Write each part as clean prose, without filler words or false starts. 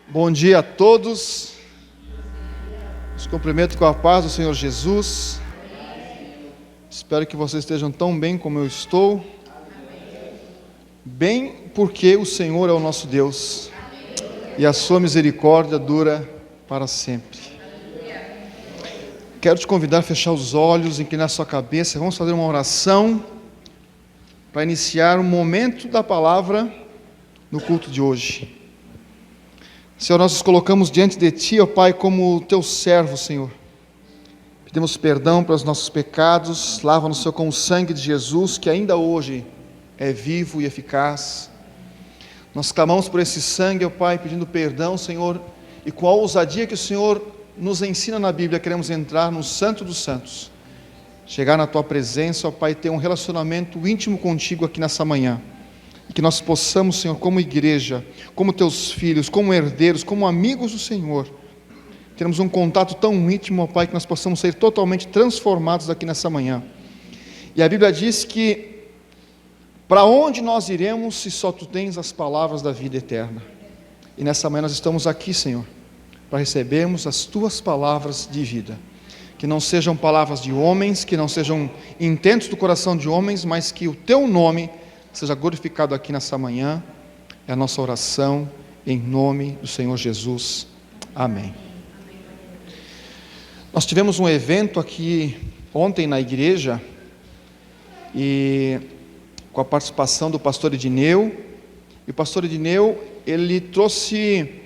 Bom dia a todos. Os cumprimento com a paz do Senhor Jesus. Espero que vocês estejam tão bem como eu estou. Bem, porque o Senhor é o nosso Deus e a sua misericórdia dura para sempre. Quero te convidar a fechar os olhos, inclinar sua cabeça. Vamos fazer uma oração para iniciar o momento da palavra no culto de hoje. Senhor, nós nos colocamos diante de Ti, ó Pai, como Teu servo, Senhor. Pedimos perdão pelos nossos pecados, lava-nos, Senhor, com o sangue de Jesus, que ainda hoje é vivo e eficaz. Nós clamamos por esse sangue, ó Pai, pedindo perdão, Senhor, e com a ousadia que o Senhor nos ensina na Bíblia, queremos entrar no Santo dos Santos, chegar na Tua presença, ó Pai, ter um relacionamento íntimo contigo aqui nessa manhã. E que nós possamos, Senhor, como igreja, como Teus filhos, como herdeiros, como amigos do Senhor, termos um contato tão íntimo, ó Pai, que nós possamos ser totalmente transformados aqui nessa manhã. E a Bíblia diz que para onde nós iremos se só Tu tens as palavras da vida eterna? E nessa manhã nós estamos aqui, Senhor, para recebermos as Tuas palavras de vida. Que não sejam palavras de homens, que não sejam intentos do coração de homens, mas que o Teu nome seja glorificado aqui nessa manhã. É a nossa oração em nome do Senhor Jesus. Amém. Nós tivemos um evento aqui ontem na igreja, e com a participação do pastor Edineu, e o pastor Edineu, ele trouxe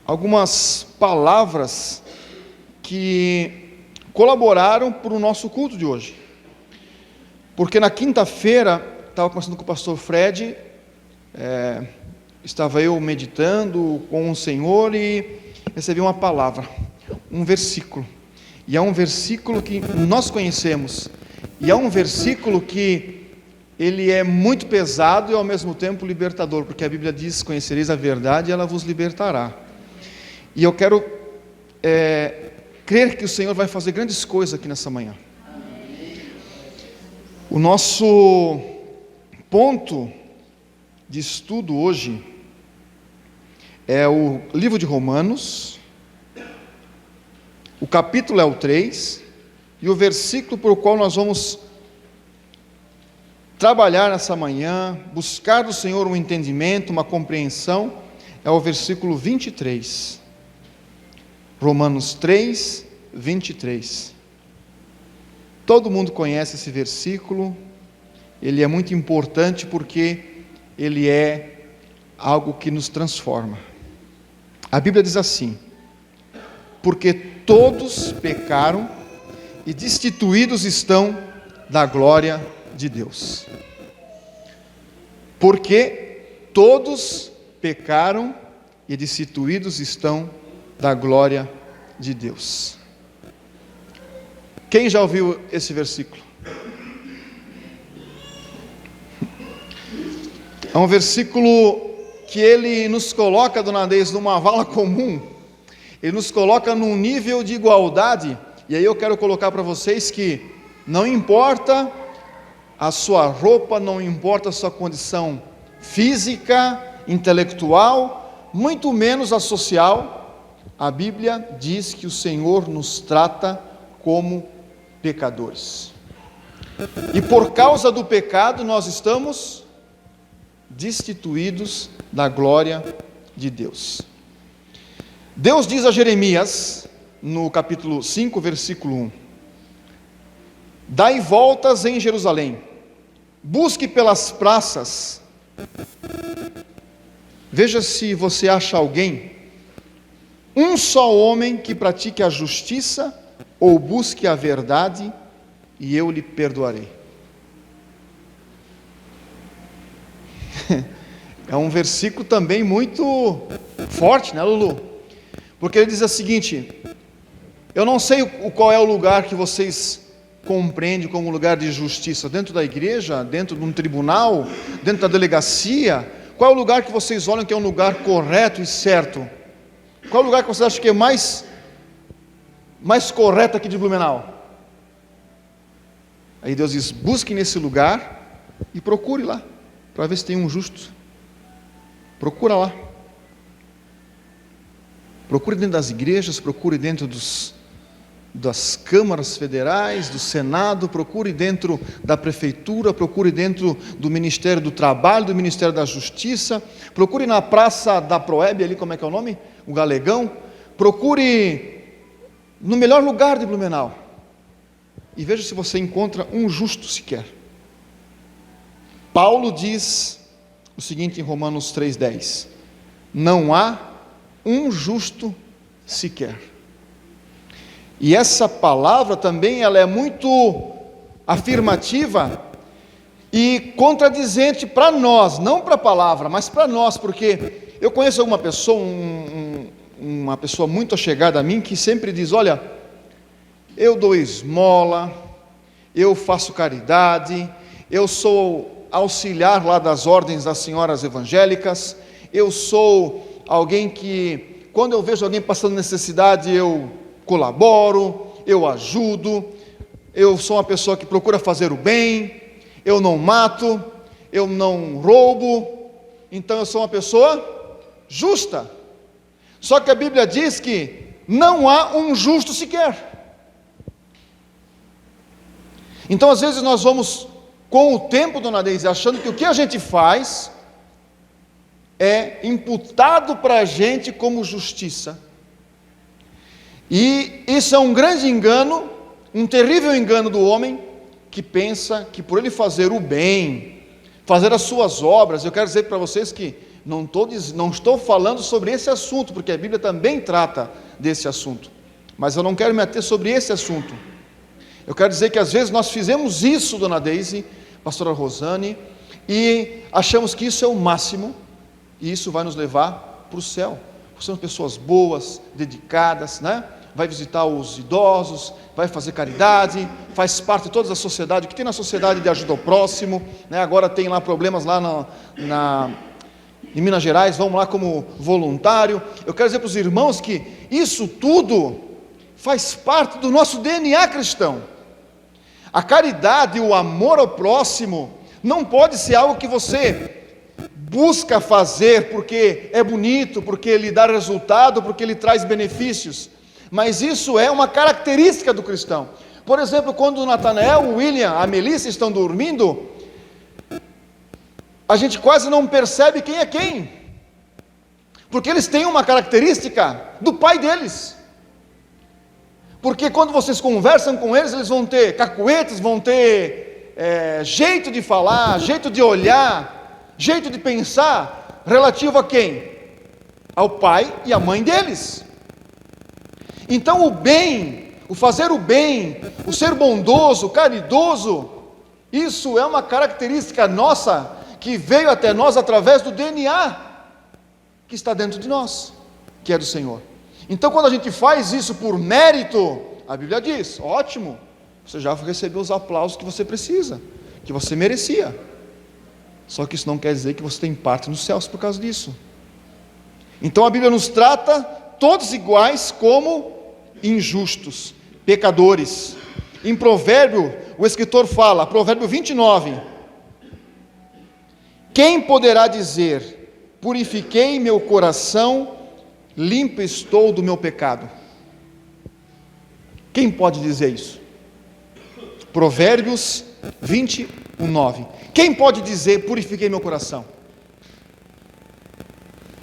algumas palavras que colaboraram para o nosso culto de hoje. Porque na quinta-feira, estava conversando com o pastor Fred, estava eu meditando com o Senhor e recebi uma palavra, um versículo. E é um versículo que nós conhecemos, e é um versículo que ele é muito pesado e ao mesmo tempo libertador, porque a Bíblia diz: conhecereis a verdade e ela vos libertará. E eu quero crer que o Senhor vai fazer grandes coisas aqui nessa manhã. O nosso ponto de estudo hoje é o livro de Romanos, o capítulo é o 3, e o versículo por qual nós vamos trabalhar nessa manhã, buscar do Senhor um entendimento, uma compreensão, é o versículo 23. Romanos 3, 23. Todo mundo conhece esse versículo, ele é muito importante porque ele é algo que nos transforma. A Bíblia diz assim: porque todos pecaram e destituídos estão da glória de Deus. Porque todos pecaram e destituídos estão da glória de Deus. Quem já ouviu esse versículo? É um versículo que ele nos coloca, dona Deise, numa vala comum. Ele nos coloca num nível de igualdade. E aí eu quero colocar para vocês que não importa a sua roupa, não importa a sua condição física, intelectual, muito menos a social, a Bíblia diz que o Senhor nos trata como pecadores. E por causa do pecado nós estamos destituídos da glória de Deus. Deus diz a Jeremias, no capítulo 5, versículo 1: dai voltas em Jerusalém, busque pelas praças, veja se você acha alguém, um só homem que pratique a justiça ou busque a verdade, e eu lhe perdoarei. É um versículo também muito forte, né, Lulu? Porque ele diz o seguinte: eu não sei qual é o lugar que vocês compreendem como lugar de justiça, dentro da igreja, dentro de um tribunal, dentro da delegacia. Qual é o lugar que vocês olham que é um lugar correto e certo? Qual é o lugar que vocês acham que é mais correto aqui de Blumenau? Aí Deus diz: busque nesse lugar e procure lá, para ver se tem um justo. Procura lá. Procure dentro das igrejas, procure dentro das câmaras federais, do Senado, procure dentro da prefeitura, procure dentro do Ministério do Trabalho, do Ministério da Justiça, procure na Praça da Proeb, ali, como é que é o nome? O Galegão, procure no melhor lugar de Blumenau, e veja se você encontra um justo sequer. Paulo diz o seguinte em Romanos 3,10: não há um justo sequer. E essa palavra também ela é muito afirmativa e contradizente para nós, não para a palavra, mas para nós, porque eu conheço alguma pessoa, uma pessoa muito achegada a mim, que sempre diz: olha, eu dou esmola, eu faço caridade, eu sou auxiliar lá das ordens das senhoras evangélicas, eu sou alguém que, quando eu vejo alguém passando necessidade, eu colaboro, eu ajudo, eu sou uma pessoa que procura fazer o bem, eu não mato, eu não roubo, então eu sou uma pessoa justa. Só que a Bíblia diz que não há um justo sequer. Então às vezes nós vamos com o tempo, dona Deise, achando que o que a gente faz é imputado para a gente como justiça. E isso é um grande engano, um terrível engano do homem, que pensa que por ele fazer o bem, fazer as suas obras, eu quero dizer para vocês que não estou falando sobre esse assunto, porque a Bíblia também trata desse assunto, mas eu não quero me ater sobre esse assunto. Eu quero dizer que às vezes nós fizemos isso, dona Deise, pastora Rosane, e achamos que isso é o máximo, e isso vai nos levar para o céu. Somos pessoas boas, dedicadas, né? Vai visitar os idosos, vai fazer caridade, faz parte de toda a sociedade, o que tem na sociedade de ajuda ao próximo, né? Agora tem lá problemas lá em Minas Gerais, vamos lá como voluntário. Eu quero dizer para os irmãos que isso tudo faz parte do nosso DNA cristão. A caridade, o amor ao próximo, não pode ser algo que você busca fazer porque é bonito, porque lhe dá resultado, porque lhe traz benefícios, mas isso é uma característica do cristão. Por exemplo, quando o Natanael, o William, a Melissa estão dormindo, a gente quase não percebe quem é quem, porque eles têm uma característica do pai deles. Porque quando vocês conversam com eles, eles vão ter cacuetes, vão ter jeito de falar, jeito de olhar, jeito de pensar, relativo a quem? Ao pai e à mãe deles. Então o bem, o fazer o bem, o ser bondoso, caridoso, isso é uma característica nossa, que veio até nós através do DNA, que está dentro de nós, que é do Senhor. Então quando a gente faz isso por mérito, a Bíblia diz, ótimo, você já recebeu os aplausos que você precisa, que você merecia. Só que isso não quer dizer que você tem parte nos céus por causa disso. Então a Bíblia nos trata todos iguais como injustos, pecadores. Em Provérbio, o escritor fala, Provérbio 29, quem poderá dizer, purifiquei meu coração, limpo estou do meu pecado? Quem pode dizer isso? Provérbios 29. Quem pode dizer, purifiquei meu coração?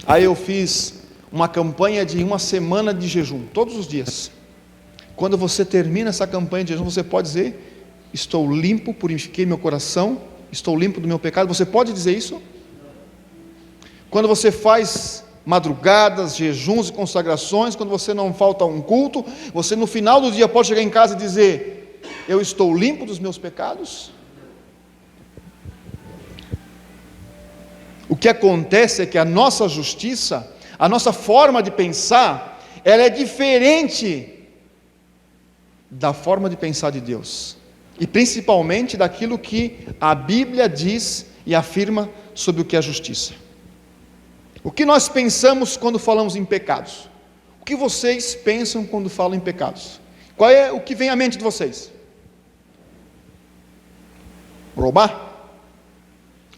Aí eu fiz uma campanha de uma semana de jejum, todos os dias. Quando você termina essa campanha de jejum, você pode dizer, estou limpo, purifiquei meu coração, estou limpo do meu pecado. Você pode dizer isso? Quando você faz madrugadas, jejuns e consagrações, quando você não falta a um culto, você no final do dia pode chegar em casa e dizer, eu estou limpo dos meus pecados? O que acontece é que a nossa justiça, a nossa forma de pensar, ela é diferente da forma de pensar de Deus, e principalmente daquilo que a Bíblia diz e afirma sobre o que é justiça. O que nós pensamos quando falamos em pecados? O que vocês pensam quando falam em pecados? Qual é o que vem à mente de vocês? Roubar?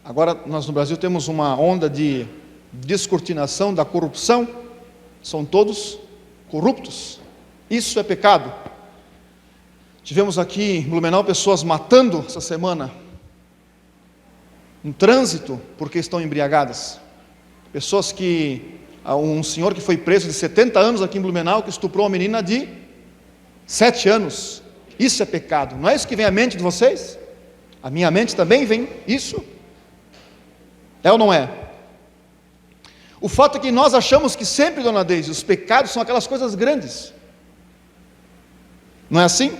Agora nós no Brasil temos uma onda de descortinação da corrupção, são todos corruptos. Isso é pecado. Tivemos aqui em Blumenau pessoas matando essa semana, no trânsito, porque estão embriagadas. Pessoas que, um senhor que foi preso de 70 anos aqui em Blumenau, que estuprou uma menina de 7 anos. Isso é pecado. Não é isso que vem à mente de vocês? A minha mente também vem isso? É ou não é? O fato é que nós achamos que sempre, dona Deise, os pecados são aquelas coisas grandes. Não é assim?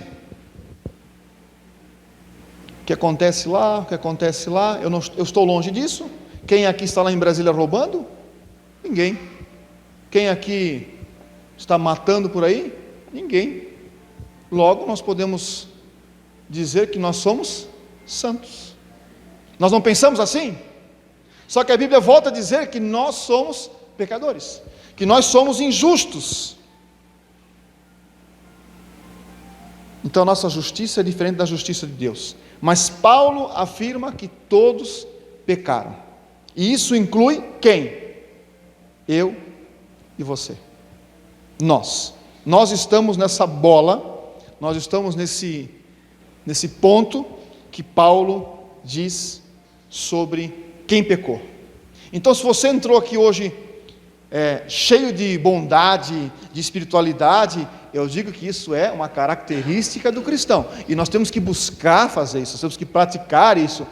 O que acontece lá, o que acontece lá, eu estou longe disso. Quem aqui está lá em Brasília roubando? Ninguém. Quem aqui está matando por aí? Ninguém. Logo, nós podemos dizer que nós somos santos. Nós não pensamos assim? Só que a Bíblia volta a dizer que nós somos pecadores, que nós somos injustos. Então, nossa justiça é diferente da justiça de Deus. Mas Paulo afirma que todos pecaram. E isso inclui quem? Eu e você. Nós. Nós estamos nessa bola, nós estamos nesse ponto que Paulo diz sobre quem pecou. Então, se você entrou aqui hoje cheio de bondade, de espiritualidade, eu digo que isso é uma característica do cristão, e nós temos que buscar fazer isso, nós temos que praticar isso,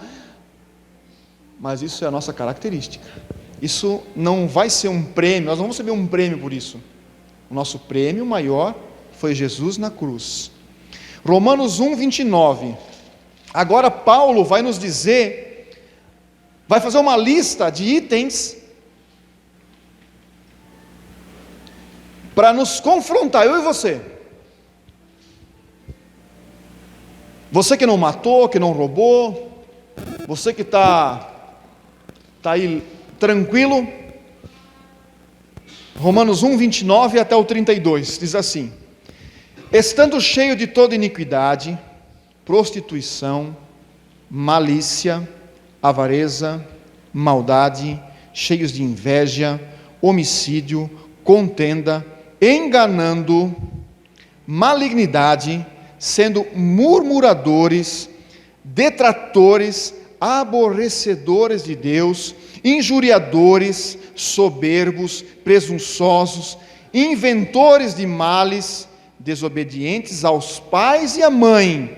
mas isso é a nossa característica. Isso não vai ser um prêmio, nós não vamos receber um prêmio por isso. O nosso prêmio maior foi Jesus na cruz. Romanos 1, 29. Agora Paulo vai nos dizer, vai fazer uma lista de itens para nos confrontar, eu e você. Você que não matou, que não roubou, você que está aí tranquilo. Romanos 1, 29 até o 32, diz assim: estando cheio de toda iniquidade, prostituição, malícia, avareza, maldade, cheios de inveja, homicídio, contenda, enganando, malignidade, sendo murmuradores, detratores, aborrecedores de Deus, injuriadores, soberbos, presunçosos, inventores de males, desobedientes aos pais e à mãe,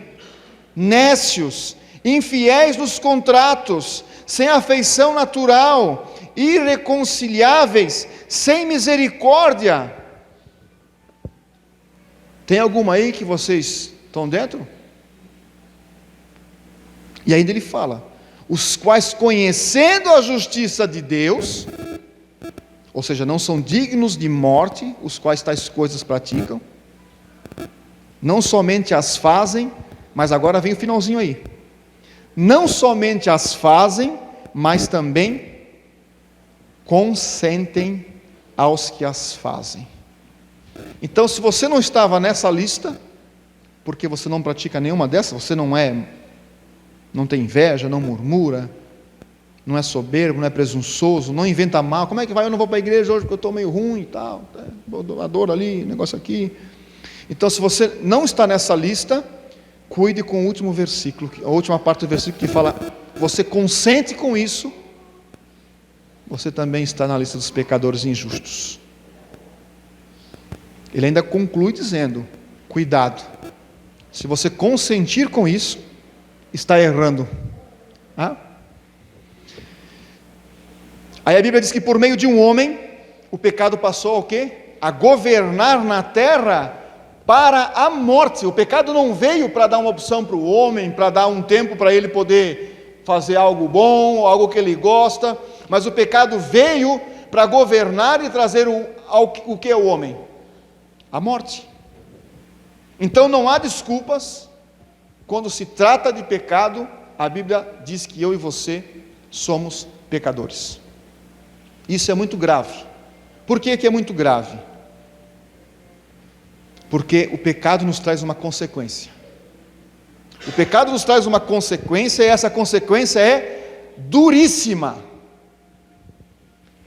nécios, infiéis nos contratos, sem afeição natural, irreconciliáveis, sem misericórdia. Tem alguma aí que vocês estão dentro? E ainda ele fala: os quais, conhecendo a justiça de Deus, ou seja, não são dignos de morte, os quais tais coisas praticam, não somente as fazem, mas agora vem o finalzinho aí, não somente as fazem, mas também consentem aos que as fazem. Então, se você não estava nessa lista, porque você não pratica nenhuma dessas, você não tem inveja, não murmura, não é soberbo, não é presunçoso, não inventa mal. Como é que vai? Eu não vou para a igreja hoje porque eu estou meio ruim e tal, a dor ali, negócio aqui. Então, se você não está nessa lista, cuide com o último versículo, a última parte do versículo que fala: você consente com isso, você também está na lista dos pecadores injustos. Ele ainda conclui dizendo: cuidado, se você consentir com isso, está errando. Aí a Bíblia diz que por meio de um homem, o pecado passou ao quê? A governar na terra para a morte. O pecado não veio para dar uma opção para o homem, para dar um tempo para ele poder fazer algo bom, algo que ele gosta, mas o pecado veio para governar e trazer o que é o homem? A morte. Então não há desculpas. Quando se trata de pecado, a Bíblia diz que eu e você somos pecadores. Isso é muito grave. Por que é muito grave? Porque o pecado nos traz uma consequência. O pecado nos traz uma consequência, e essa consequência é duríssima,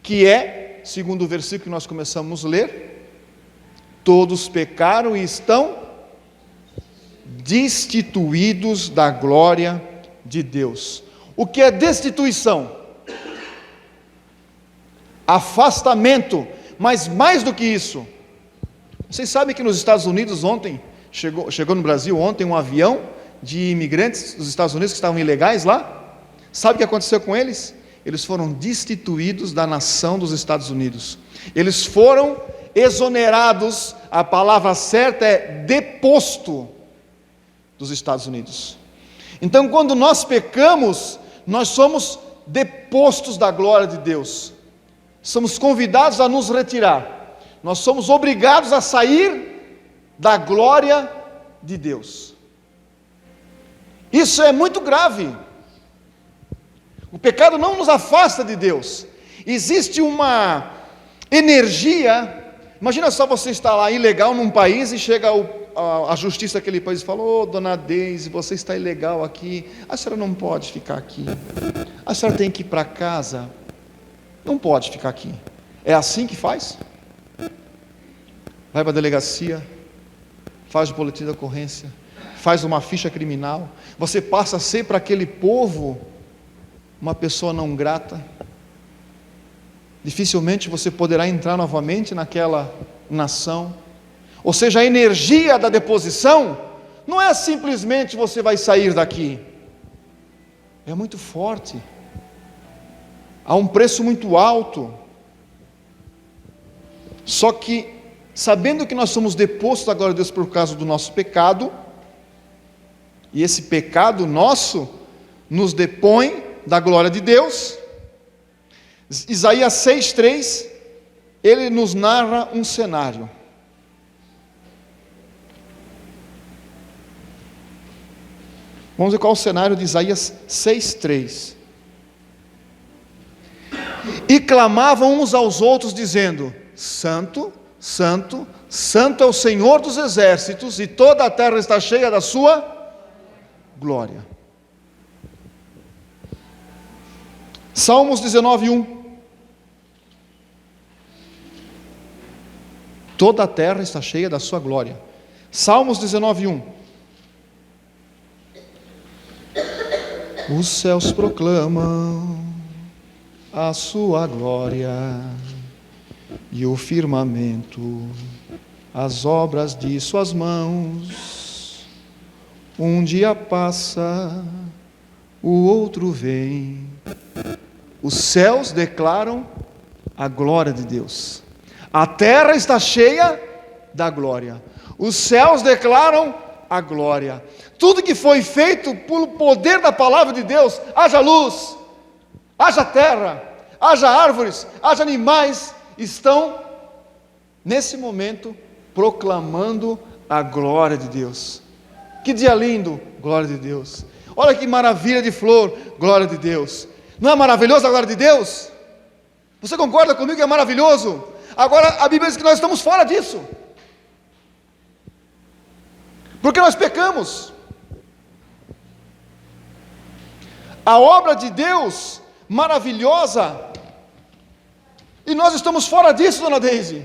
que é, segundo o versículo que nós começamos a ler, todos pecaram e estão destituídos da glória de Deus. O que é destituição? Afastamento, mas mais do que isso. Vocês sabem que nos Estados Unidos ontem, chegou no Brasil ontem um avião de imigrantes dos Estados Unidos que estavam ilegais lá? Sabe o que aconteceu com eles? Eles foram destituídos da nação dos Estados Unidos. Eles foram exonerados, a palavra certa é deposto dos Estados Unidos. Então, quando nós pecamos, nós somos depostos da glória de Deus. Somos convidados a nos retirar. Nós somos obrigados a sair da glória de Deus. Isso é muito grave. O pecado não nos afasta de Deus. Existe uma energia. Imagina só você estar lá ilegal num país e chega a justiça daquele país e fala: ô dona Deise, você está ilegal aqui, a senhora não pode ficar aqui, a senhora tem que ir para casa, não pode ficar aqui. É assim que faz? Vai para a delegacia, faz o boletim de ocorrência, faz uma ficha criminal, você passa a ser para aquele povo uma pessoa não grata. Dificilmente você poderá entrar novamente naquela nação. Ou seja, a energia da deposição não é simplesmente você vai sair daqui. É muito forte. Há um preço muito alto. Só que, sabendo que nós somos depostos da glória de Deus por causa do nosso pecado, e esse pecado nosso nos depõe da glória de Deus, Isaías 6,3, ele nos narra um cenário. Vamos ver qual é o cenário de Isaías 6,3. E clamavam uns aos outros, dizendo: Santo, Santo, Santo é o Senhor dos exércitos, e toda a terra está cheia da sua glória. Salmos 19:1. Toda a terra está cheia da sua glória. Salmos 19:1. Os céus proclamam a sua glória, e o firmamento as obras de suas mãos. Um dia passa, o outro vem. Os céus declaram a glória de Deus. A terra está cheia da glória. Os céus declaram a glória. Tudo que foi feito pelo poder da palavra de Deus, haja luz, haja terra, haja árvores, haja animais, estão nesse momento proclamando a glória de Deus. Que dia lindo, glória de Deus. Olha que maravilha de flor, glória de Deus. Não é maravilhoso a glória de Deus? Você concorda comigo que é maravilhoso? Agora a Bíblia diz que nós estamos fora disso, porque nós pecamos. A obra de Deus maravilhosa, e nós estamos fora disso, dona Deise,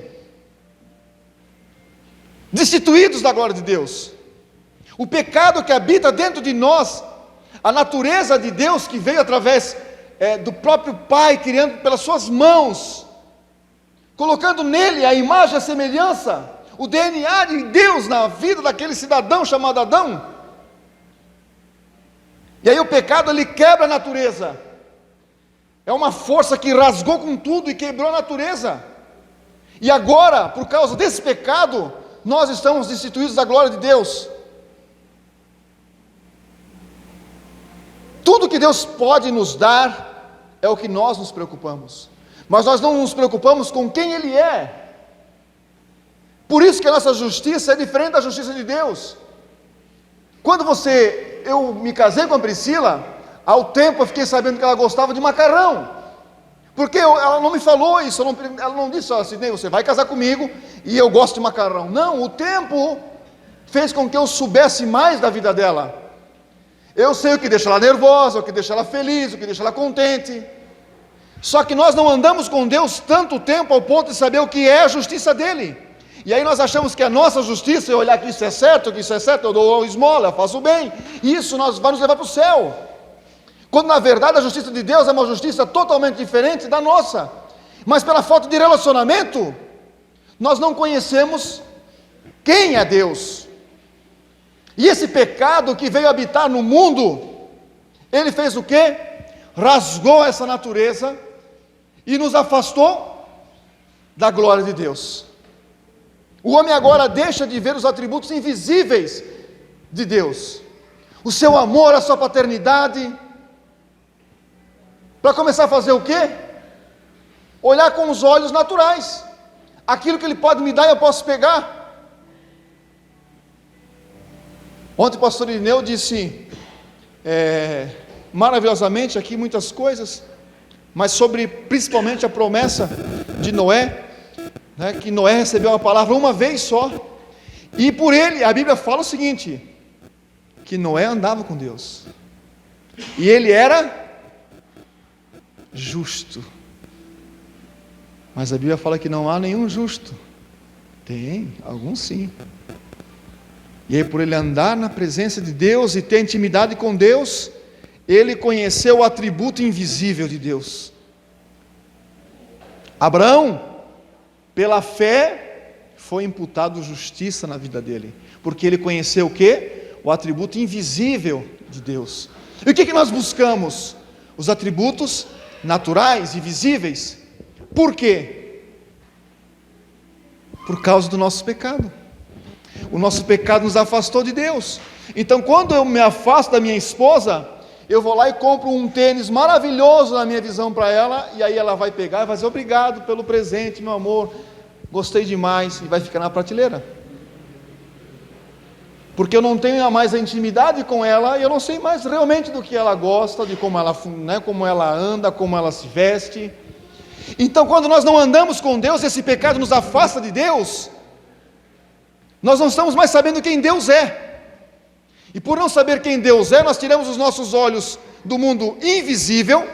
destituídos da glória de Deus. O pecado que habita dentro de nós, a natureza de Deus que veio através do próprio Pai, criando pelas suas mãos, colocando nele a imagem e a semelhança, o DNA de Deus na vida daquele cidadão chamado Adão. E aí o pecado, ele quebra a natureza. É uma força que rasgou com tudo e quebrou a natureza. E agora, por causa desse pecado, nós estamos destituídos da glória de Deus. Tudo que Deus pode nos dar é o que nós nos preocupamos, mas nós não nos preocupamos com quem Ele é. Por isso que a nossa justiça é diferente da justiça de Deus. Quando eu me casei com a Priscila, ao tempo eu fiquei sabendo que ela gostava de macarrão, porque ela não me falou isso, ela não disse assim: você vai casar comigo e eu gosto de macarrão. Não, o tempo fez com que eu soubesse mais da vida dela. Eu sei o que deixa ela nervosa, o que deixa ela feliz, o que deixa ela contente. Só que nós não andamos com Deus tanto tempo ao ponto de saber o que é a justiça dele. E aí nós achamos que a nossa justiça é olhar que isso é certo, eu dou esmola, eu faço bem, e isso vai nos levar para o céu. Quando na verdade a justiça de Deus é uma justiça totalmente diferente da nossa. Mas pela falta de relacionamento, nós não conhecemos quem é Deus. E esse pecado que veio habitar no mundo, ele fez o quê? Rasgou essa natureza e nos afastou da glória de Deus. O homem agora deixa de ver os atributos invisíveis de Deus, o seu amor, a sua paternidade, para começar a fazer o quê? Olhar com os olhos naturais, aquilo que Ele pode me dar eu posso pegar. Ontem o pastor Irineu disse maravilhosamente aqui muitas coisas, mas sobre principalmente a promessa de Noé, né, que Noé recebeu uma palavra uma vez só, e por ele, a Bíblia fala o seguinte, que Noé andava com Deus, e ele era justo, mas a Bíblia fala que não há nenhum justo. Tem, alguns sim. E aí, por ele andar na presença de Deus e ter intimidade com Deus, ele conheceu o atributo invisível de Deus. Abraão, pela fé, foi imputado justiça na vida dele, porque ele conheceu o quê? O atributo invisível de Deus. E o que nós buscamos? Os atributos naturais e visíveis. Por quê? Por causa do nosso pecado. O nosso pecado nos afastou de Deus. Então, quando eu me afasto da minha esposa, eu vou lá e compro um tênis maravilhoso na minha visão para ela, e aí ela vai pegar e vai dizer: obrigado pelo presente, meu amor, gostei demais, e vai ficar na prateleira. Porque eu não tenho mais a intimidade com ela, e eu não sei mais realmente do que ela gosta, de como ela, como ela anda, como ela se veste. Então, quando nós não andamos com Deus, esse pecado nos afasta de Deus, nós não estamos mais sabendo quem Deus é. E por não saber quem Deus é, nós tiramos os nossos olhos do mundo invisível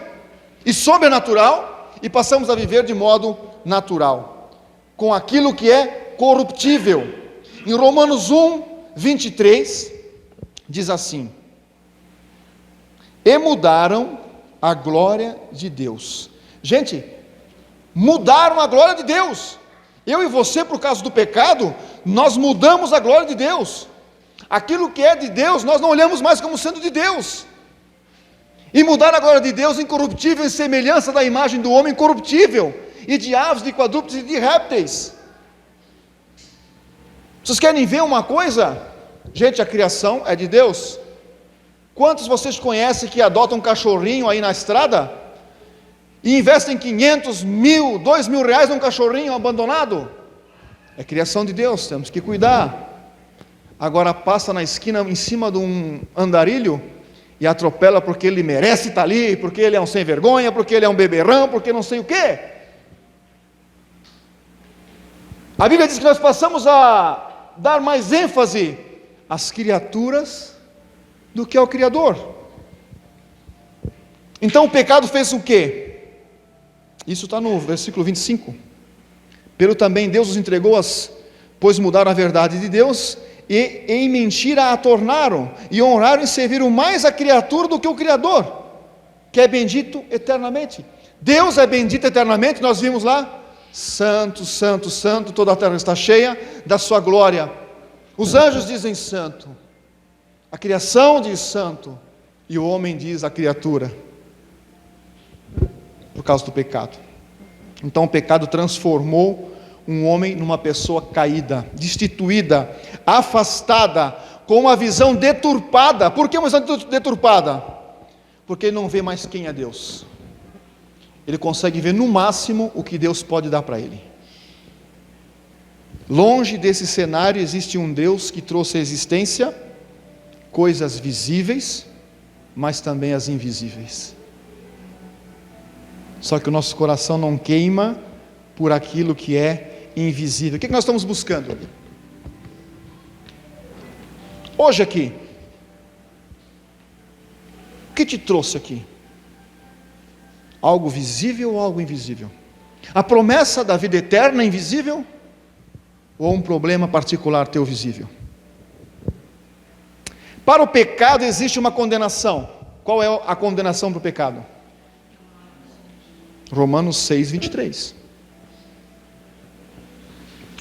e sobrenatural e passamos a viver de modo natural, com aquilo que é corruptível. Em Romanos 1, 23, diz assim: e mudaram a glória de Deus. Gente, mudaram a glória de Deus. Eu e você, por causa do pecado, nós mudamos a glória de Deus. Aquilo que é de Deus, nós não olhamos mais como sendo de Deus. E mudar a glória de Deus incorruptível em semelhança da imagem do homem corruptível, e de aves, de quadrúpedes e de répteis. Vocês querem ver uma coisa? Gente, a criação é de Deus. Quantos vocês conhecem que adotam um cachorrinho aí na estrada e investem 500, 1.000, 2.000 reais num cachorrinho abandonado? É criação de Deus, temos que cuidar. Agora passa na esquina em cima de um andarilho e atropela porque ele merece estar ali, porque ele é um sem vergonha, porque ele é um beberrão, porque não sei o quê. A Bíblia diz que nós passamos a dar mais ênfase às criaturas do que ao Criador. Então o pecado fez o quê? Isso está no versículo 25. Pelo também Deus os entregou, pois mudaram a verdade de Deus, e em mentira a tornaram, e honraram e serviram mais a criatura do que o Criador, que é bendito eternamente. Deus é bendito eternamente, nós vimos lá: santo, santo, santo, toda a terra está cheia da sua glória. Os anjos dizem santo, a criação diz santo, e o homem diz a criatura, por causa do pecado. Então o pecado transformou um homem numa pessoa caída, destituída, afastada, com uma visão deturpada. Por que uma visão deturpada? Porque ele não vê mais quem é Deus. Ele consegue ver no máximo o que Deus pode dar para ele. Longe desse cenário existe um Deus que trouxe à existência coisas visíveis, mas também as invisíveis. Só que o nosso coração não queima por aquilo que é invisível. O que nós estamos buscando hoje aqui? O que te trouxe aqui? Algo visível ou algo invisível? A promessa da vida eterna é invisível? ou um problema particular teu visível? Para o pecado existe uma condenação. Qual é a condenação para o pecado? Romanos 6, 23.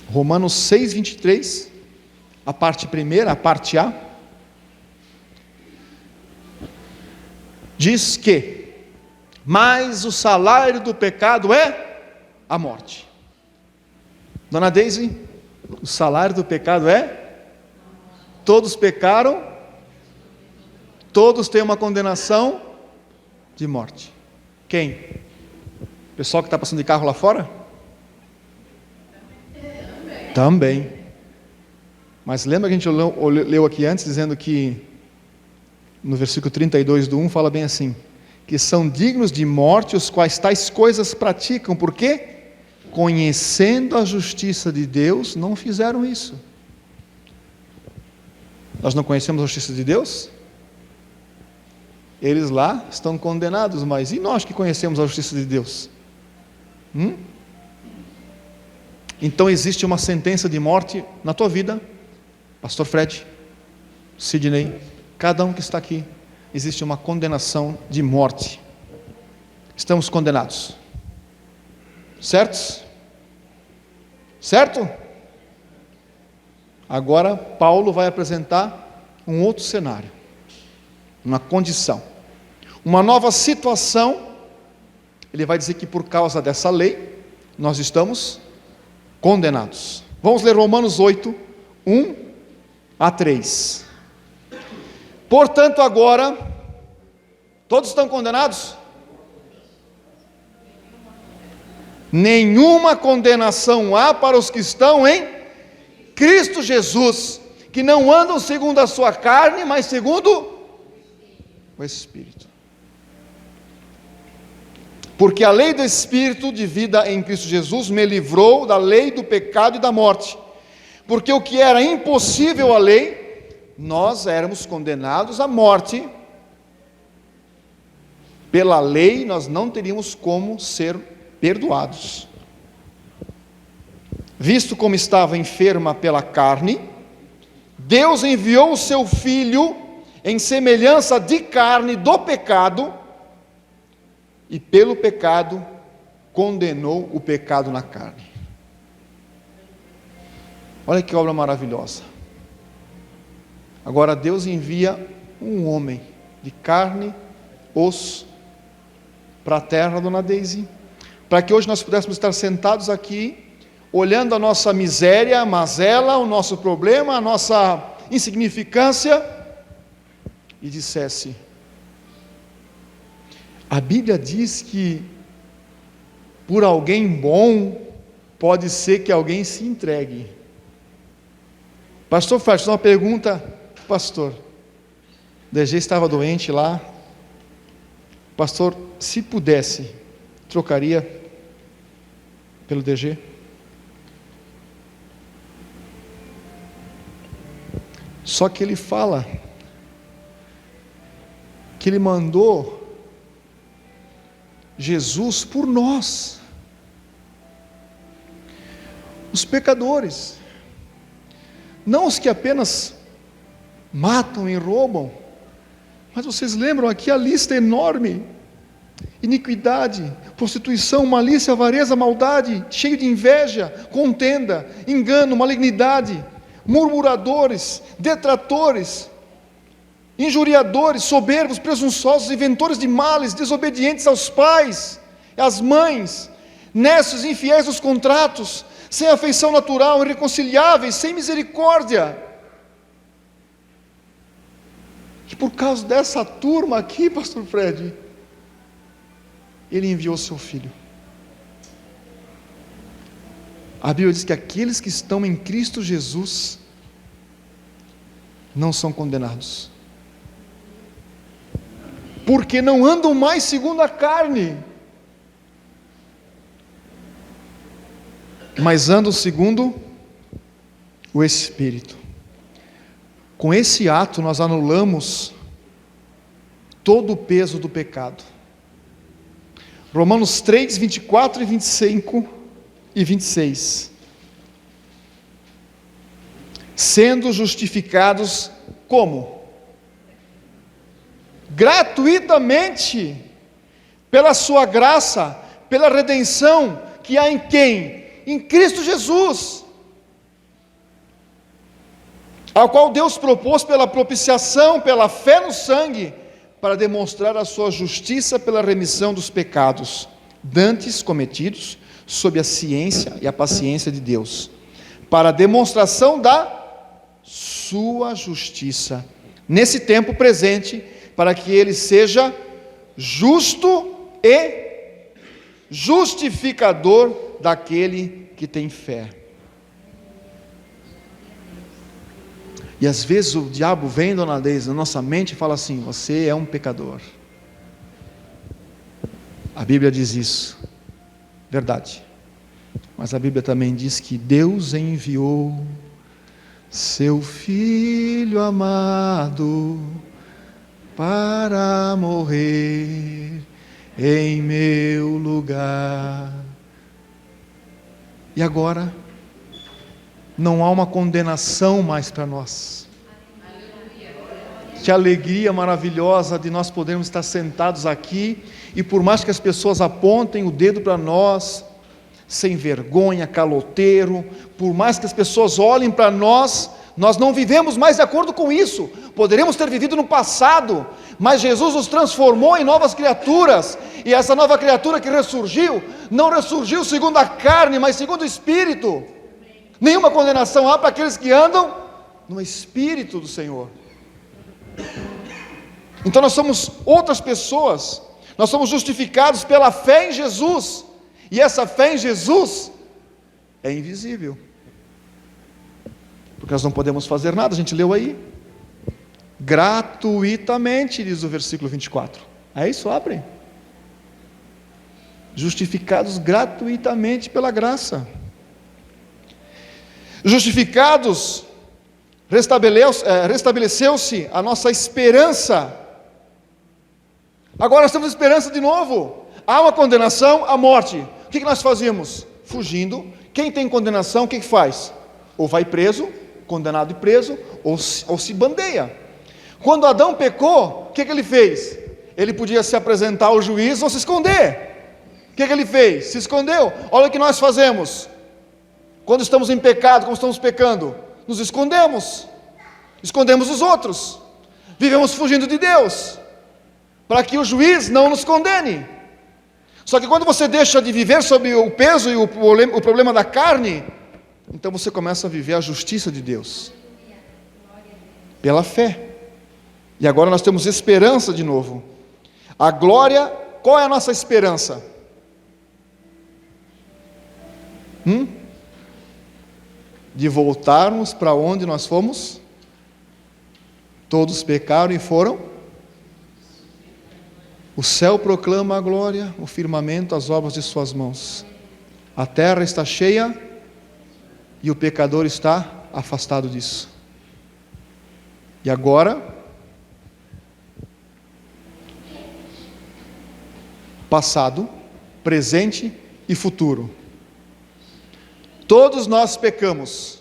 Romanos 6, 23, a parte primeira, a parte A, diz que, mas o salário do pecado é a morte. Dona Deise, o salário do pecado é? Todos pecaram, todos têm uma condenação de morte. Quem? O pessoal que está passando de carro lá fora? Também. Mas lembra que a gente leu aqui antes, dizendo que, no versículo 32 do 1, fala bem assim, que são dignos de morte os quais tais coisas praticam, por quê? Conhecendo a justiça de Deus, não fizeram isso. Nós não conhecemos a justiça de Deus? Eles lá estão condenados, mas e nós que conhecemos a justiça de Deus? Então existe uma sentença de morte na tua vida, Pastor Fred, Sidney, cada um que está aqui, existe uma condenação de morte. Estamos condenados. Certos? Certo? Agora Paulo vai apresentar um outro cenário, uma condição, uma nova situação. Ele vai dizer que por causa dessa lei nós estamos condenados. Vamos ler Romanos 8, 1 a 3. Portanto agora, todos estão condenados? Nenhuma condenação há para os que estão em Cristo Jesus, que não andam segundo a sua carne, mas segundo o Espírito. Porque a lei do Espírito de vida em Cristo Jesus me livrou da lei do pecado e da morte. Porque o que era impossível à lei, nós éramos condenados à morte. Pela lei nós não teríamos como ser perdoados. Visto como estava enferma pela carne, Deus enviou o seu Filho em semelhança de carne do pecado, e pelo pecado condenou o pecado na carne. Olha que obra maravilhosa. Agora Deus envia um homem de carne, osso, para a terra, Dona Deise, para que hoje nós pudéssemos estar sentados aqui, olhando a nossa miséria, a mazela, o nosso problema, a nossa insignificância, e dissesse: a Bíblia diz que por alguém bom pode ser que alguém se entregue. Pastor, faz uma pergunta, pastor. DG estava doente lá. Pastor, se pudesse, trocaria pelo DG? Só que ele fala que ele mandou Jesus por nós, os pecadores, não os que apenas matam e roubam, mas vocês lembram aqui a lista enorme: iniquidade, prostituição, malícia, avareza, maldade, cheio de inveja, contenda, engano, malignidade, murmuradores, detratores, injuriadores, soberbos, presunçosos, inventores de males, desobedientes aos pais, às mães, necios, infiéis aos contratos, sem afeição natural, irreconciliáveis, sem misericórdia. E por causa dessa turma aqui, pastor Fred, ele enviou seu Filho. A Bíblia diz que aqueles que estão em Cristo Jesus não são condenados, porque não andam mais segundo a carne, mas andam segundo o Espírito. Com esse ato nós anulamos todo o peso do pecado. Romanos 3, 24 e 25 e 26. sendo justificados como? Gratuitamente, pela sua graça, pela redenção que há em quem? Em Cristo Jesus, ao qual Deus propôs pela propiciação, pela fé no sangue, para demonstrar a sua justiça pela remissão dos pecados dantes cometidos sob a ciência e a paciência de Deus, para a demonstração da sua justiça nesse tempo presente, para que ele seja justo e justificador daquele que tem fé. E às vezes o diabo vem, dona Deise, na nossa mente e fala assim: você é um pecador. A Bíblia diz isso, verdade. Mas a Bíblia também diz que Deus enviou seu Filho amado para morrer em meu lugar. E agora, não há uma condenação mais para nós. Que alegria maravilhosa de nós podermos estar sentados aqui, e por mais que as pessoas apontem o dedo para nós, sem vergonha, caloteiro, por mais que as pessoas olhem para nós, nós não vivemos mais de acordo com isso. Poderíamos ter vivido no passado, mas Jesus nos transformou em novas criaturas, e essa nova criatura que ressurgiu, não ressurgiu segundo a carne, mas segundo o Espírito. Nenhuma condenação há para aqueles que andam no Espírito do Senhor. Então nós somos outras pessoas, nós somos justificados pela fé em Jesus, e essa fé em Jesus é invisível, porque nós não podemos fazer nada. A gente leu aí, gratuitamente, diz o versículo 24, é isso, abre, justificados gratuitamente pela graça. Justificados, restabeleceu-se a nossa esperança. Agora nós temos esperança de novo. Há uma condenação, a morte. O que nós fazemos? Fugindo. Quem tem condenação, o que faz? Ou vai preso, condenado e preso, ou se bandeia. Quando Adão pecou, o que ele fez? Ele podia se apresentar ao juiz ou se esconder. O que ele fez? Se escondeu. Olha o que nós fazemos. Quando estamos em pecado, como estamos pecando, nos escondemos os outros, vivemos fugindo de Deus, para que o juiz não nos condene. Só que quando você deixa de viver sob o peso e o problema da carne, então você começa a viver a justiça de Deus, pela fé. E agora nós temos esperança de novo. A glória, qual é a nossa esperança? De voltarmos para onde nós fomos? Todos pecaram e foram. O céu proclama a glória, o firmamento as obras de suas mãos. A terra está cheia e o pecador está afastado disso. E agora, passado, presente e futuro. Todos nós pecamos,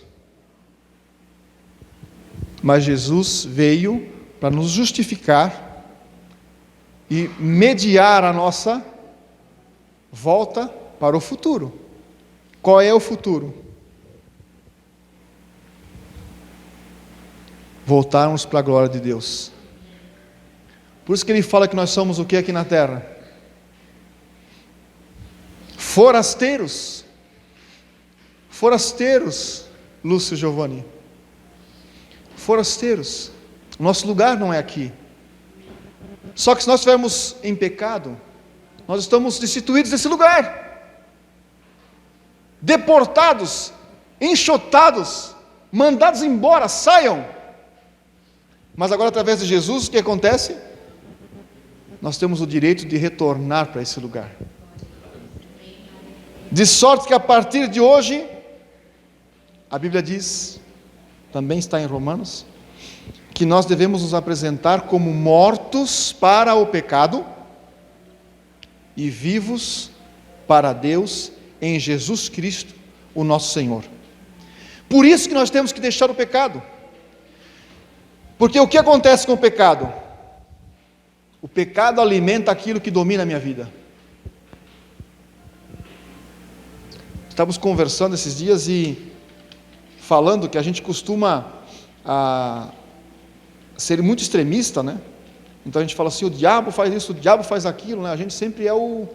mas Jesus veio para nos justificar e mediar a nossa volta para o futuro. Qual é o futuro? Voltarmos para a glória de Deus. Por isso que ele fala que nós somos o que aqui na terra? Forasteiros. Forasteiros, Lúcio Giovanni. Forasteiros. Nosso lugar não é aqui. Só que se nós estivermos em pecado, nós estamos destituídos desse lugar. Deportados, enxotados, mandados embora, saiam. Mas agora, através de Jesus, o que acontece? Nós temos o direito de retornar para esse lugar. De sorte que a partir de hoje, a Bíblia diz, também está em Romanos, que nós devemos nos apresentar como mortos para o pecado e vivos para Deus em Jesus Cristo, o nosso Senhor. Por isso que nós temos que deixar o pecado. Porque o que acontece com o pecado? O pecado alimenta aquilo que domina a minha vida. Estávamos conversando esses dias e falando que a gente costuma ser muito extremista, né? Então a gente fala assim, o diabo faz isso, o diabo faz aquilo, né? A gente sempre é o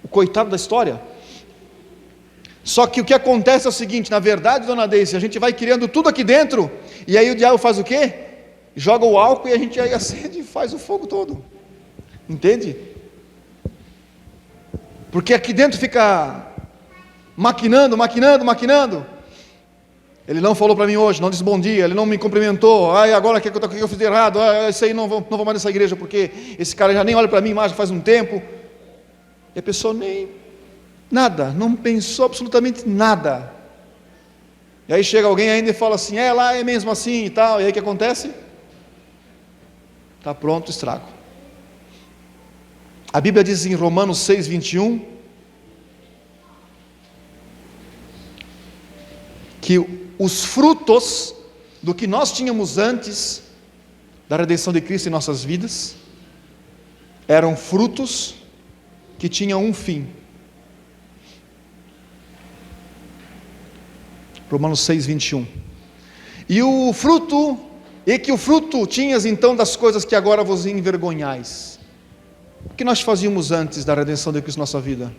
coitado da história. Só que o que acontece é o seguinte, na verdade, dona Deise, a gente vai criando tudo aqui dentro, e aí o diabo faz o quê? Joga o álcool e a gente aí acende e faz o fogo todo. Entende? Porque aqui dentro fica maquinando. Ele não falou para mim hoje, não disse bom dia, ele não me cumprimentou, agora o que eu fiz de errado, isso aí não vou mais nessa igreja, porque esse cara já nem olha para mim mais, já faz um tempo. E a pessoa nem, nada, não pensou absolutamente nada. E aí chega alguém ainda e fala assim, lá é mesmo assim e tal, e aí o que acontece? Está pronto o estrago. A Bíblia diz em Romanos 6:21, que os frutos do que nós tínhamos antes da redenção de Cristo em nossas vidas, eram frutos que tinham um fim. Romanos 6:21. E que o fruto tinhas então das coisas que agora vos envergonhais. O que nós fazíamos antes da redenção de Cristo em nossa vida?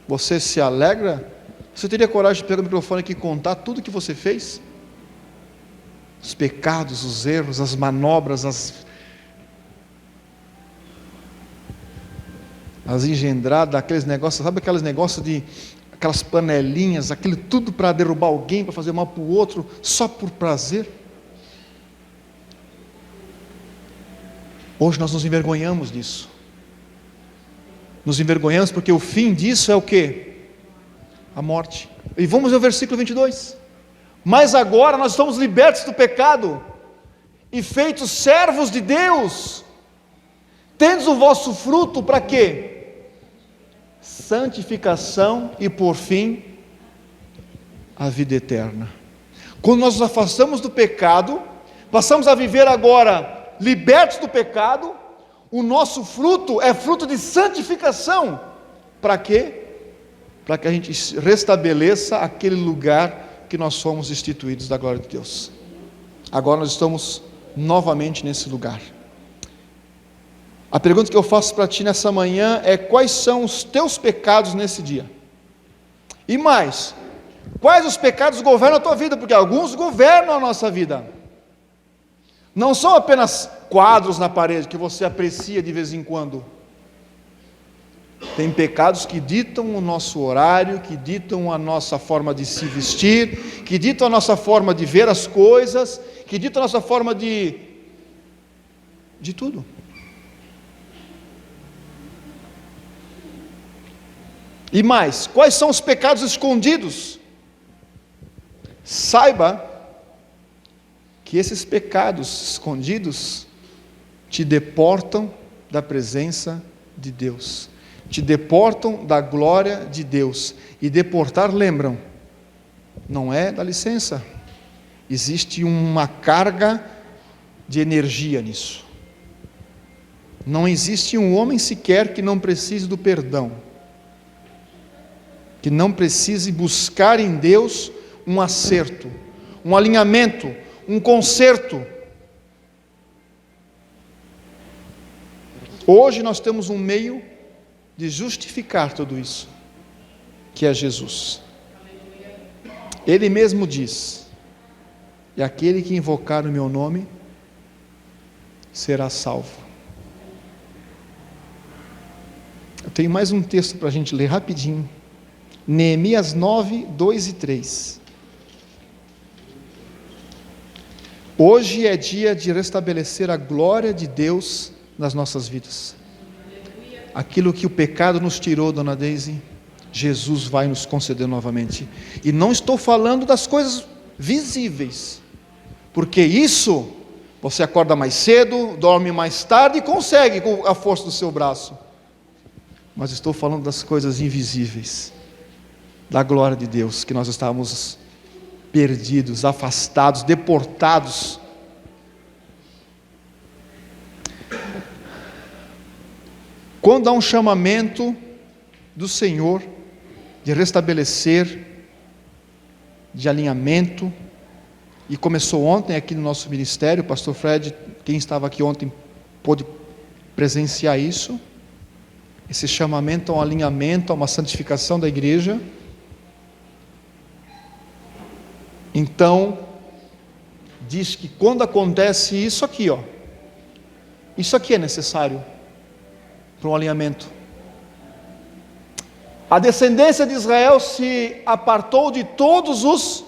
Você se alegra? Você teria coragem de pegar o microfone aqui e contar tudo que você fez? Os pecados, os erros, as manobras, as engendradas, aqueles negócios, sabe aqueles negócios de aquelas panelinhas, aquilo tudo para derrubar alguém, para fazer mal para o outro, só por prazer? Hoje nós nos envergonhamos disso. Nos envergonhamos porque o fim disso é o quê? A morte. E vamos ao versículo 22. Mas agora nós estamos libertos do pecado e feitos servos de Deus. Tendes o vosso fruto para quê? Santificação e por fim a vida eterna. Quando nós nos afastamos do pecado, passamos a viver agora libertos do pecado, o nosso fruto é fruto de santificação. Para quê? Para que a gente restabeleça aquele lugar que nós fomos instituídos da glória de Deus. Agora nós estamos novamente nesse lugar. A pergunta que eu faço para ti nessa manhã é: quais são os teus pecados nesse dia? E mais, quais os pecados governam a tua vida? Porque alguns governam a nossa vida. Não são apenas quadros na parede que você aprecia de vez em quando. Tem pecados que ditam o nosso horário, que ditam a nossa forma de se vestir, que ditam a nossa forma de ver as coisas, que ditam a nossa forma de tudo. E mais, quais são os pecados escondidos? Saiba que esses pecados escondidos te deportam da presença de Deus, te deportam da glória de Deus. E deportar, lembram, não é da licença, existe uma carga de energia nisso. Não existe um homem sequer que não precise do perdão, que não precise buscar em Deus um acerto, um alinhamento, um conserto. Hoje nós temos um meio de justificar tudo isso, que é Jesus. Ele mesmo diz: e aquele que invocar o meu nome será salvo. Eu tenho mais um texto para a gente ler rapidinho. Neemias 9, 2 e 3. Hoje é dia de restabelecer a glória de Deus nas nossas vidas. Aquilo que o pecado nos tirou, dona Deise, Jesus vai nos conceder novamente. E não estou falando das coisas visíveis, porque isso você acorda mais cedo, dorme mais tarde e consegue com a força do seu braço. Mas estou falando das coisas invisíveis, da glória de Deus que nós estávamos perdidos, afastados, deportados. Quando há um chamamento do Senhor de restabelecer, de alinhamento, e começou ontem aqui no nosso ministério, o pastor Fred, quem estava aqui ontem, pôde presenciar isso, esse chamamento a um alinhamento, a uma santificação da igreja. Então, diz que quando acontece isso aqui, isso aqui é necessário para um alinhamento. A descendência de Israel se apartou de todos os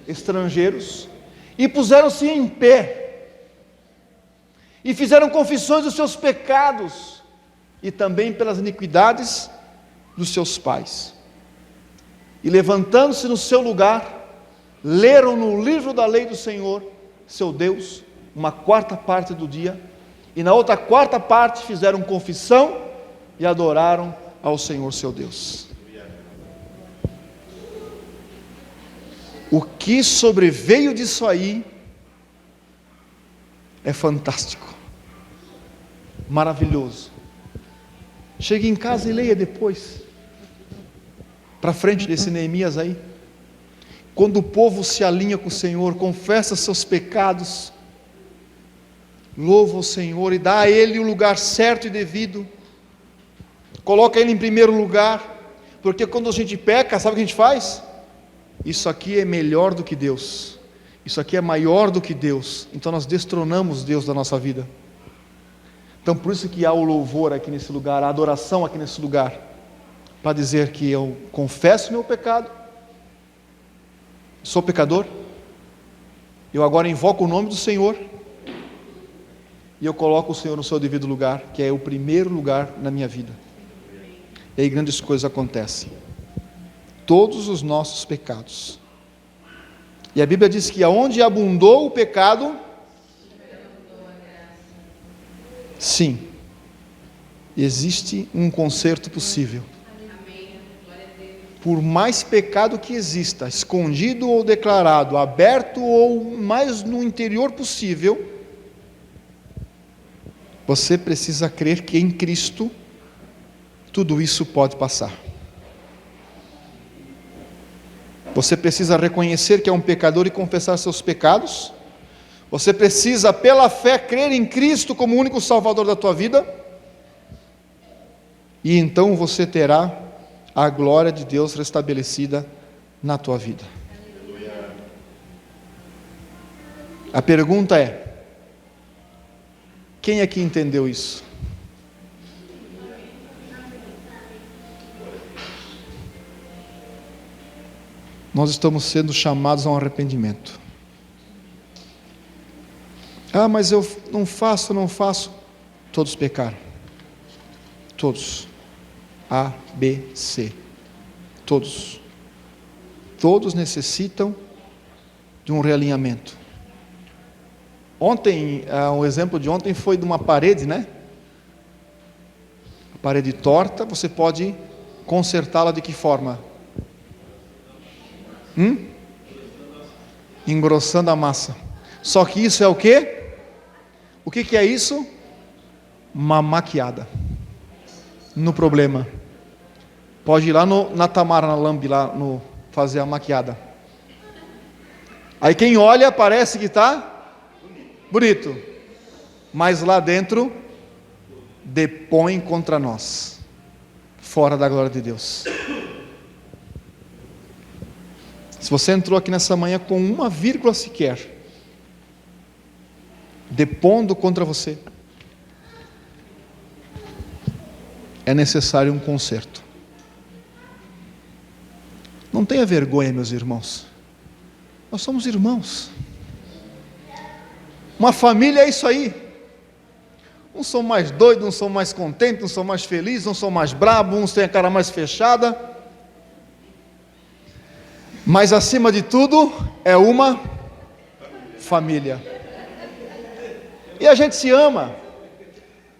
estrangeiros e puseram-se em pé e fizeram confissões dos seus pecados e também pelas iniquidades dos seus pais, e levantando-se no seu lugar, leram no livro da lei do Senhor, seu Deus, uma quarta parte do dia, e na outra quarta parte fizeram confissão e adoraram ao Senhor seu Deus. O que sobreveio disso aí é fantástico, maravilhoso. Chegue em casa e leia depois, para frente desse Neemias aí. Quando o povo se alinha com o Senhor, confessa seus pecados, louva o Senhor e dá a Ele o lugar certo e devido, coloca Ele em primeiro lugar, porque quando a gente peca, sabe o que a gente faz? Isso aqui é melhor do que Deus, isso aqui é maior do que Deus, então nós destronamos Deus da nossa vida. Então por isso que há o louvor aqui nesse lugar, a adoração aqui nesse lugar, para dizer que eu confesso meu pecado, sou pecador, eu agora invoco o nome do Senhor, e eu coloco o Senhor no seu devido lugar, que é o primeiro lugar na minha vida, e aí grandes coisas acontecem. Todos os nossos pecados, e a Bíblia diz que aonde abundou o pecado, sim, existe um conserto possível. Por mais pecado que exista, escondido ou declarado, aberto ou mais no interior possível, você precisa crer que em Cristo tudo isso pode passar. Você precisa reconhecer que é um pecador e confessar seus pecados. Você precisa, pela fé, crer em Cristo como o único Salvador da tua vida. E então você terá a glória de Deus restabelecida na tua vida. A pergunta é: quem aqui entendeu isso? Nós estamos sendo chamados a um arrependimento. Ah, mas eu não faço. Todos pecaram. Todos. A, B, C. Todos. Todos necessitam de um realinhamento. Ontem, um exemplo de ontem foi de uma parede, né? A parede torta, você pode consertá-la de que forma? Engrossando a massa. Só que isso é o quê? O que é isso? Uma maquiada no problema. Pode ir lá na Tamara, na Lambi, lá fazer a maquiada. Aí quem olha parece que está bonito, mas lá dentro depõe contra nós, fora da glória de Deus. Se você entrou aqui nessa manhã com uma vírgula sequer depondo contra você, é necessário um conserto. Não tenha vergonha, meus irmãos. Nós somos irmãos. Uma família é isso aí. Uns são mais doidos, uns são mais contentes, uns são mais felizes, uns são mais bravos, uns têm a cara mais fechada. Mas acima de tudo, é uma família. E a gente se ama.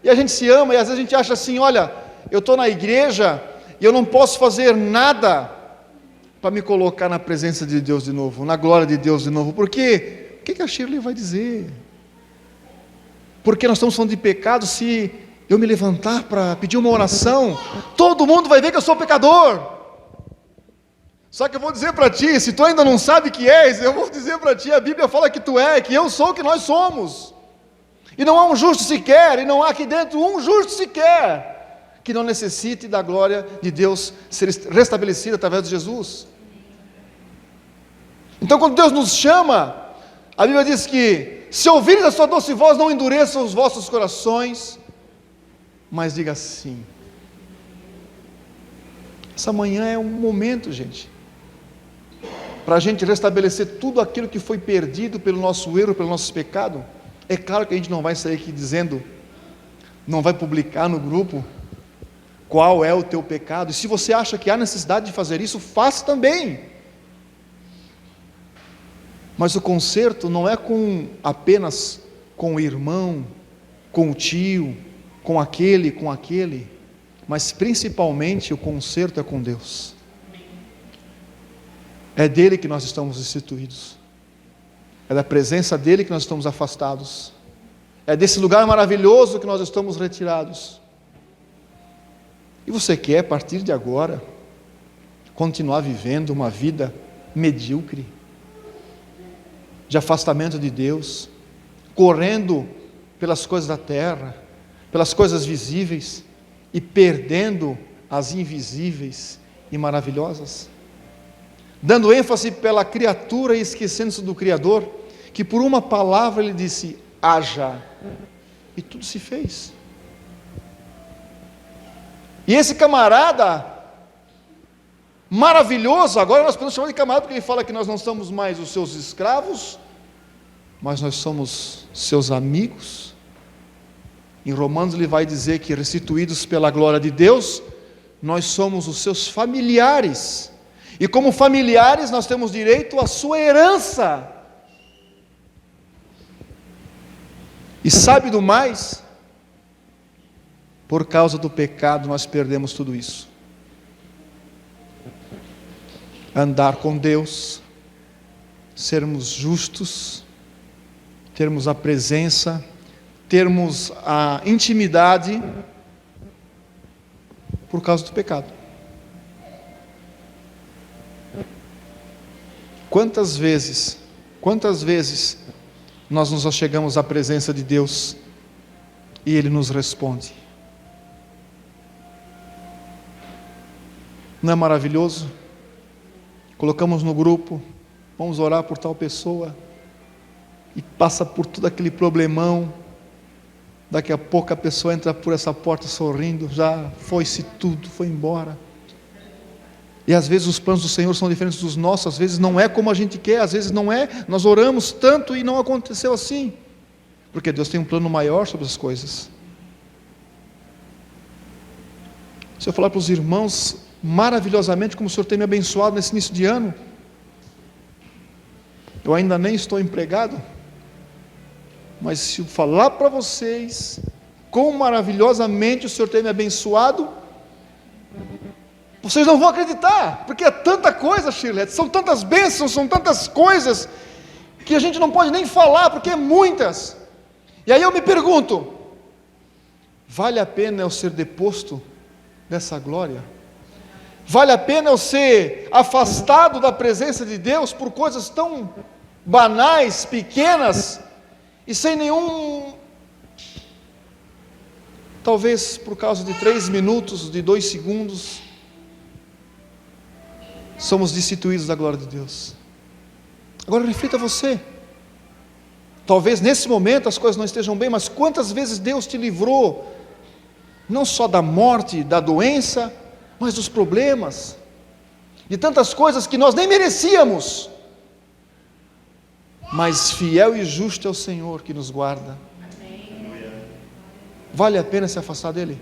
E às vezes a gente acha assim: olha, eu estou na igreja e eu não posso fazer nada para me colocar na presença de Deus de novo, na glória de Deus de novo. Por quê? O que a Shirley vai dizer? Porque nós estamos falando de pecado. Se eu me levantar para pedir uma oração, todo mundo vai ver que eu sou pecador. Só que eu vou dizer para ti, se tu ainda não sabe que és, eu vou dizer para ti, a Bíblia fala que tu é, que eu sou o que nós somos. E não há um justo sequer, e não há aqui dentro um justo sequer, que não necessite da glória de Deus ser restabelecida através de Jesus. Então quando Deus nos chama, a Bíblia diz que, se ouvirem a sua doce voz, não endureçam os vossos corações, mas diga sim. Essa manhã é um momento, gente, para a gente restabelecer tudo aquilo que foi perdido pelo nosso erro, pelo nosso pecado. É claro que a gente não vai sair aqui dizendo, não vai publicar no grupo qual é o teu pecado. E se você acha que há necessidade de fazer isso, faça também. Mas o conserto não é apenas com o irmão, com o tio, com aquele, mas principalmente o conserto é com Deus. É dele que nós estamos destituídos, é da presença dele que nós estamos afastados, é desse lugar maravilhoso que nós estamos retirados. E você quer, a partir de agora, continuar vivendo uma vida medíocre, de afastamento de Deus, correndo pelas coisas da terra, pelas coisas visíveis, e perdendo as invisíveis e maravilhosas? Dando ênfase pela criatura e esquecendo-se do Criador, que por uma palavra ele disse, haja, e tudo se fez. E esse camarada maravilhoso, agora nós podemos chamar de camarada, porque ele fala que nós não somos mais os seus escravos, mas nós somos seus amigos. Em Romanos ele vai dizer que, restituídos pela glória de Deus, nós somos os seus familiares, e como familiares nós temos direito à sua herança. E sabe do mais? Por causa do pecado nós perdemos tudo isso. Andar com Deus, sermos justos, termos a presença, termos a intimidade, por causa do pecado. Quantas vezes nós nos achegamos à presença de Deus e Ele nos responde? Não é maravilhoso? Colocamos no grupo, vamos orar por tal pessoa, e passa por todo aquele problemão, daqui a pouco a pessoa entra por essa porta sorrindo, já foi-se tudo, foi embora. E às vezes os planos do Senhor são diferentes dos nossos, às vezes não é como a gente quer, às vezes não é, nós oramos tanto e não aconteceu assim, porque Deus tem um plano maior sobre as coisas. Se eu falar para os irmãos, maravilhosamente como o Senhor tem me abençoado nesse início de ano, eu ainda nem estou empregado, mas se eu falar para vocês, quão maravilhosamente o Senhor tem me abençoado, vocês não vão acreditar, porque é tanta coisa, Shirley, são tantas bênçãos, são tantas coisas, que a gente não pode nem falar, porque é muitas. E aí eu me pergunto, vale a pena eu ser deposto dessa glória? Vale a pena eu ser afastado da presença de Deus por coisas tão banais, pequenas, e sem nenhum, talvez por causa de 3 minutos, de 2 segundos, somos destituídos da glória de Deus. Agora reflita você, talvez nesse momento as coisas não estejam bem, mas quantas vezes Deus te livrou, não só da morte, da doença, mas dos problemas, de tantas coisas que nós nem merecíamos, mas fiel e justo é o Senhor que nos guarda. Vale a pena se afastar dele?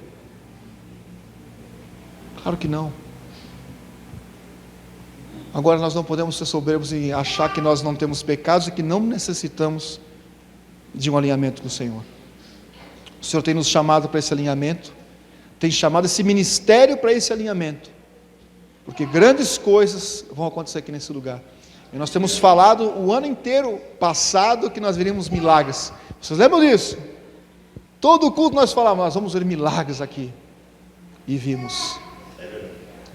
Claro que não. Agora nós não podemos ser soberbos e achar que nós não temos pecados e que não necessitamos de um alinhamento com o Senhor. O Senhor tem nos chamado para esse alinhamento, tem chamado esse ministério para esse alinhamento, porque grandes coisas vão acontecer aqui nesse lugar. E nós temos falado o ano inteiro passado que nós veríamos milagres. Vocês lembram disso? Todo o culto nós falávamos, nós vamos ver milagres aqui. E vimos.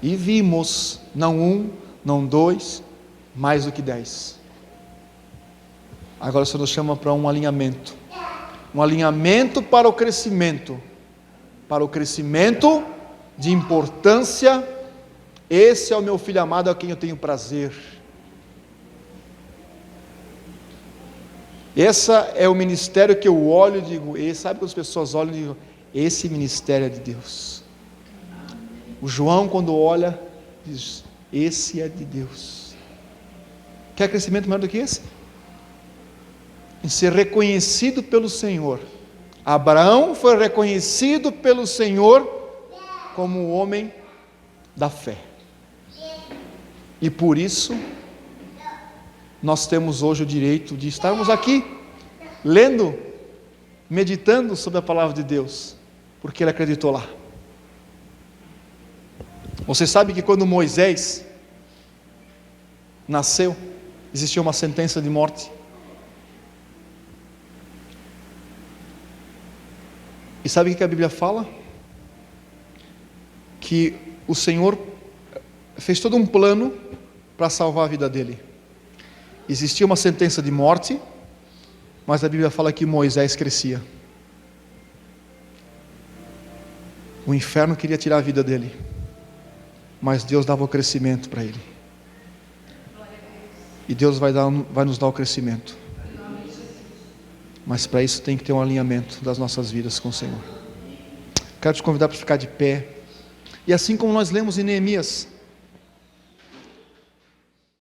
E vimos, não um, não dois, mais do que 10. Agora o Senhor nos chama para um alinhamento. Um alinhamento para o crescimento. Para o crescimento de importância. Esse é o meu filho amado a quem eu tenho prazer. Esse é o ministério que eu olho e digo, sabe quando as pessoas olham e digam, esse ministério é de Deus. O João quando olha, diz, esse é de Deus. Quer crescimento maior do que esse? Em ser reconhecido pelo Senhor. Abraão foi reconhecido pelo Senhor como um homem da fé. E por isso, nós temos hoje o direito de estarmos aqui, lendo, meditando sobre a palavra de Deus, porque ele acreditou lá. Você sabe que quando Moisés nasceu, existia uma sentença de morte. E sabe o que a Bíblia fala? Que o Senhor fez todo um plano para salvar a vida dele. Existia uma sentença de morte, mas a Bíblia fala que Moisés crescia. O inferno queria tirar a vida dele, mas Deus dava o crescimento para ele. E Deus vai nos dar o crescimento. Mas para isso tem que ter um alinhamento das nossas vidas com o Senhor. Quero te convidar para ficar de pé. E assim como nós lemos em Neemias,